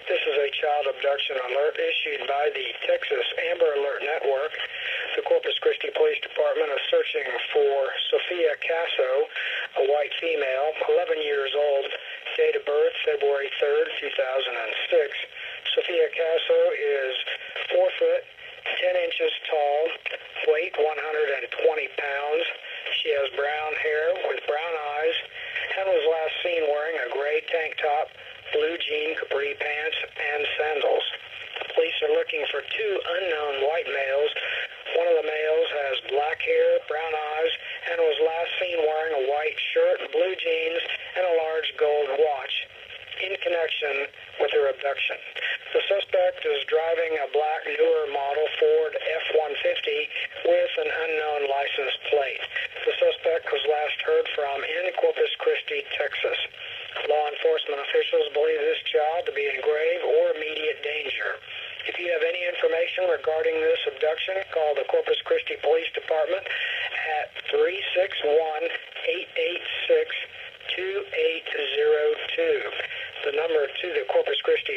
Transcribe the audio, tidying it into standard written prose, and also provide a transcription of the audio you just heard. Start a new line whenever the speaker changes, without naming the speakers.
This is a child abduction alert issued by the Texas Amber Alert Network. The Corpus Christi Police Department is searching for Sophia Casso, a white female, 11 years old, date of birth February 3rd, 2006. Sophia Casso is 4 foot, 10 inches tall, weight 120 pounds. She has brown hair with brown eyes and was last seen wearing a gray tank top, blue jean capri pants, and sandals. The police are looking for 2 unknown white males. One of the males has black hair, brown eyes, and was last seen wearing a white shirt, blue jeans, and a large gold watch in connection with her abduction. The suspect is driving a black newer model Ford F-150 with an unknown license plate. The suspect was last heard from in Corpus Christi, Texas. Law enforcement officials believe this child to be in grave or immediate danger. If you have any information regarding this abduction, call the Corpus Christi Police Department at 361-886-2802. The number to the Corpus Christi